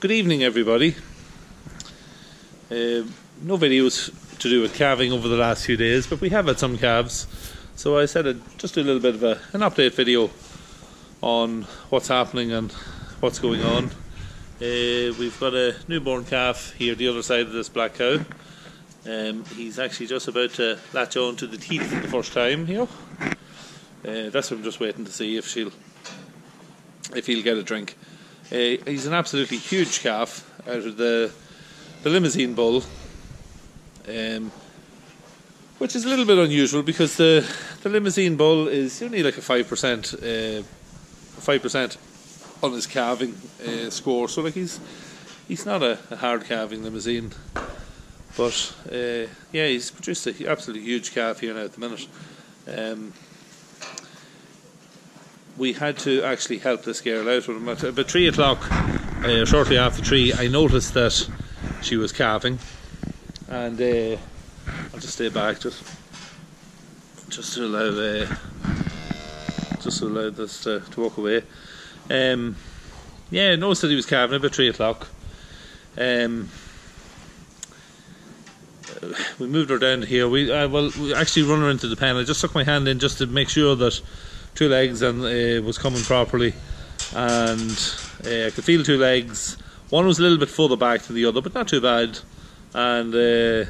Good evening, everybody. No videos to do with calving over the last few days, but we have had some calves, so I said I'd just do a little bit of an update video on what's happening and what's going on. We've got a newborn calf here the other side of this black cow. He's actually just about to latch on to the teeth for the first time here. That's what I'm just waiting to see if he'll get a drink. He's an absolutely huge calf out of the limousine bull, which is a little bit unusual because the limousine bull is only like a 5% on his calving score, so like he's not a hard calving limousine, but yeah, he's produced an absolutely huge calf here now at the minute. We had to actually help this girl out with him at about 3 o'clock. Shortly after 3, I noticed that she was calving, and I'll just stay back just to allow this to walk away. Yeah, I noticed that he was calving about 3 o'clock. We moved her down to here. We actually run her into the pen. I just stuck my hand in just to make sure that 2 legs and was coming properly, and I could feel 2 legs. One was a little bit further back than the other, but not too bad, and the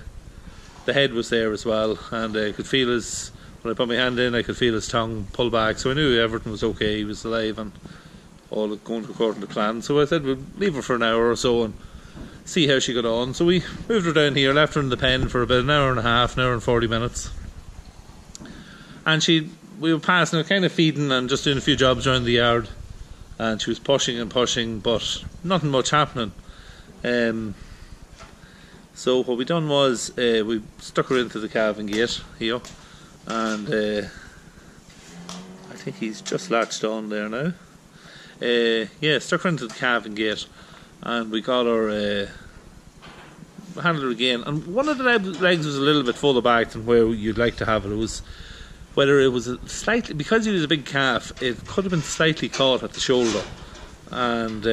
head was there as well, and I could feel his, when I put my hand in, I could feel his tongue pull back, so I knew everything was okay. He was alive and all going according to plan. So I said we'll leave her for an hour or so and see how she got on. So we moved her down here, left her in the pen for about an hour and a half, an hour and 40 minutes, and we were passing her, kind of feeding and just doing a few jobs around the yard, and she was pushing and pushing, but nothing much happening. So what we done was we stuck her into the calving gate here, and I think he's just latched on there now. Yeah, stuck her into the calving gate, and we got her handled her again, and one of the legs was a little bit further back than where you'd like to have it. It was, whether it was slightly, because he was a big calf, it could have been slightly caught at the shoulder, and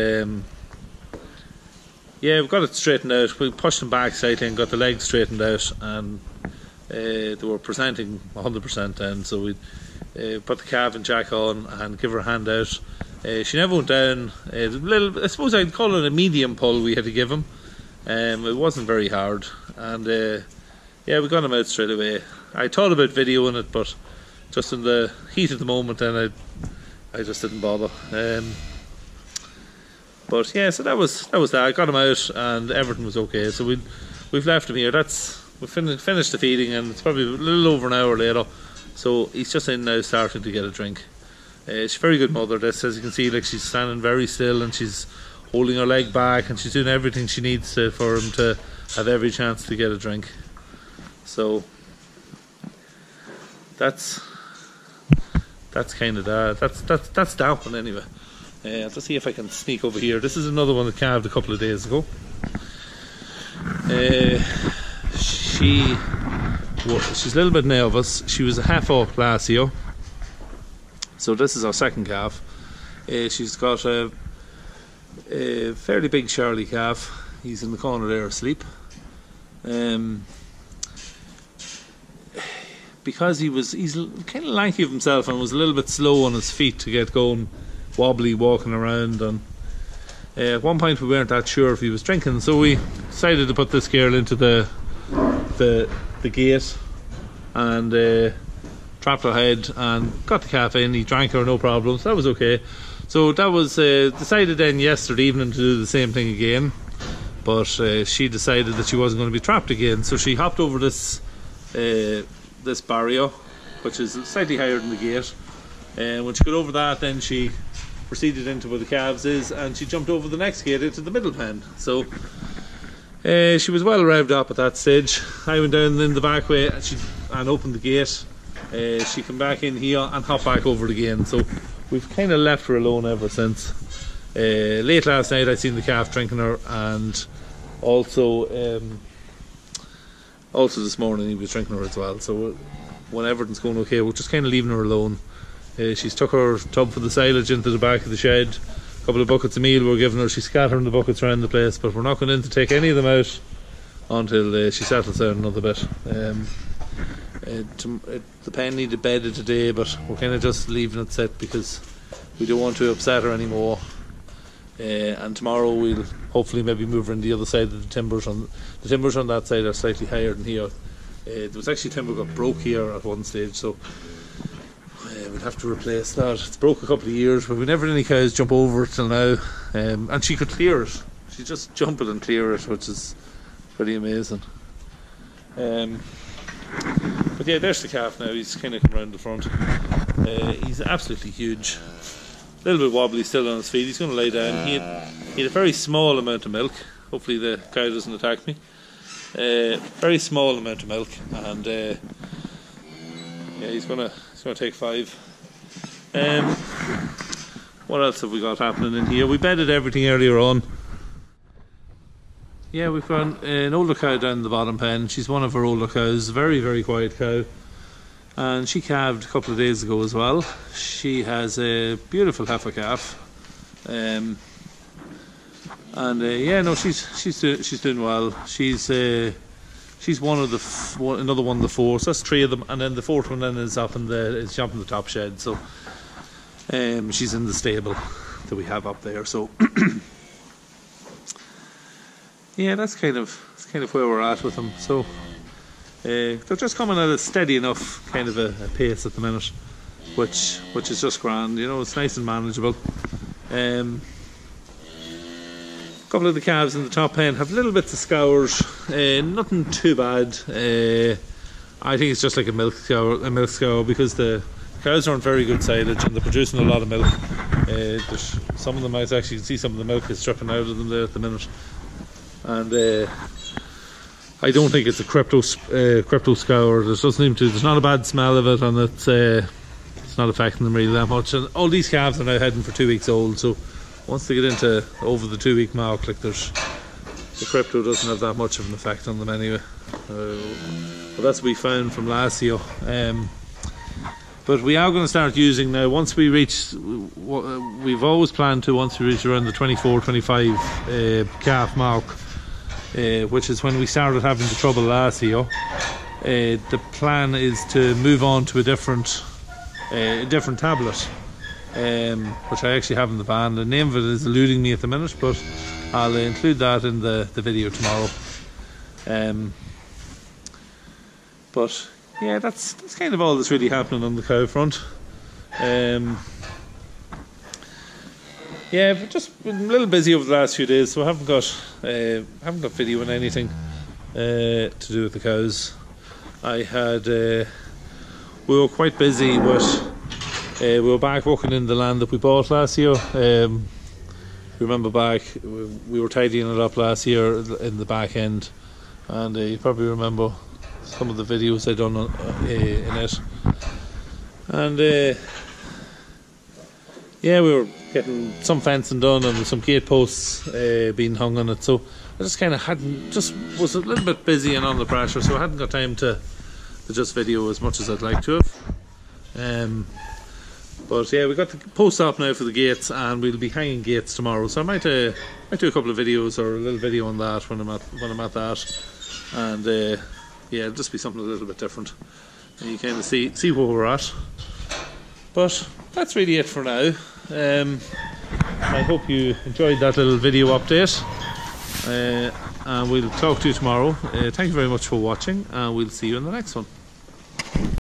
yeah, we got it straightened out. We pushed him back slightly and got the legs straightened out, and they were presenting 100% then, so we put the calving jack on and give her a hand out. She never went down. A little, I suppose I'd call it a medium pull we had to give him. It wasn't very hard, and yeah, we got him out straight away. I thought about videoing it, but just in the heat of the moment, then I just didn't bother. But yeah, so that was that. I got him out, and everything was okay. So we've left him here. We finished the feeding, and it's probably a little over an hour later. So he's just in now, starting to get a drink. She's a very good mother. This, as you can see, like, she's standing very still, and she's holding her leg back, and she's doing everything she needs to for him to have every chance to get a drink. So that's kind of that. That's that one anyway. Let's see if I can sneak over here. This is another one that calved a couple of days ago. She's a little bit nervous. She was a half up last year, so this is our second calf. She's got a fairly big Charlie calf. He's in the corner there asleep. Because he's kind of lanky of himself and was a little bit slow on his feet to get going, wobbly walking around, and at one point we weren't that sure if he was drinking, so we decided to put this girl into the gate and trapped her head and got the calf in. He drank her, no problem, so that was okay. So that was decided then yesterday evening to do the same thing again, but she decided that she wasn't going to be trapped again, so she hopped over this barrier, which is slightly higher than the gate, and when she got over that, then she proceeded into where the calves is, and she jumped over the next gate into the middle pen. So she was well revved up at that stage. I went down in the back way and opened the gate. She came back in here and hopped back over it again, so we've kind of left her alone ever since. Late last night I seen the calf drinking her, and also this morning he was drinking her as well. So when everything's going okay, we're just kind of leaving her alone. She's took her tub for the silage into the back of the shed, couple of buckets of meal we're giving her. She's scattering the buckets around the place, but we're not going in to take any of them out until she settles down another bit. The pen needed bedded today, but we're kind of just leaving it set because we don't want to upset her anymore. And tomorrow we'll hopefully maybe move her on the other side of the timbers. The timbers on that side are slightly higher than here. There was actually timber got broke here at one stage, so we'll have to replace that. It's broke a couple of years, but we never had any cows jump over it till now. And she could clear it. She just jump it and clear it, which is pretty amazing. But yeah, there's the calf now. He's kind of come around the front. He's absolutely huge. A little bit wobbly still on his feet. He's going to lay down. He had a very small amount of milk. Hopefully the cow doesn't attack me. Very small amount of milk, and yeah, he's gonna take 5. What else have we got happening in here? We bedded everything earlier on. Yeah, we've got an older cow down in the bottom pen. She's one of our older cows, very, very quiet cow. And she calved a couple of days ago as well. She has a beautiful heifer calf. Yeah, no, she's doing well. She's one of another one of the 4. So that's 3 of them, and then the 4th one then is up in the top shed. So she's in the stable that we have up there. So yeah, that's kind of where we're at with them. So they're just coming at a steady enough kind of a pace at the minute, which is just grand. You know, it's nice and manageable. A couple of the calves in the top pen have little bits of scours, nothing too bad. I think it's just like a milk scour because the cows aren't very good silage and they're producing a lot of milk. There's some of them, I actually can see some of the milk is dripping out of them there at the minute, and I don't think it's a crypto scour. There's not a bad smell of it, and it's not affecting them really that much. And all these calves are now heading for 2 weeks old, so once they get into over the 2 week mark, like the crypto doesn't have that much of an effect on them anyway. But that's what we found from last year. But we are going to start using now, once we reach, we've always planned to, once we reach around the 24-25 calf mark, which is when we started having the trouble last year. The plan is to move on to a different tablet, which I actually have in the van. The name of it is eluding me at the minute, but I'll include that in the video tomorrow. But yeah, that's kind of all that's really happening on the cow front. Yeah, we've just been a little busy over the last few days, so I haven't got video on anything to do with the cows. We were quite busy with. We were back working in the land that we bought last year. Remember back, we were tidying it up last year in the back end, and you probably remember some of the videos I done in it. And yeah, we were getting some fencing done and some gate posts being hung on it. So I just kind of was a little bit busy and on the pressure, so I hadn't got time to just video as much as I'd like to have. But yeah, we got the post up now for the gates, and we'll be hanging gates tomorrow. So I might do a couple of videos or a little video on that when I'm at that, and yeah, it'll just be something a little bit different, and you kind of see where we're at. But that's really it for now. I hope you enjoyed that little video update, and we'll talk to you tomorrow. Thank you very much for watching, and we'll see you in the next one.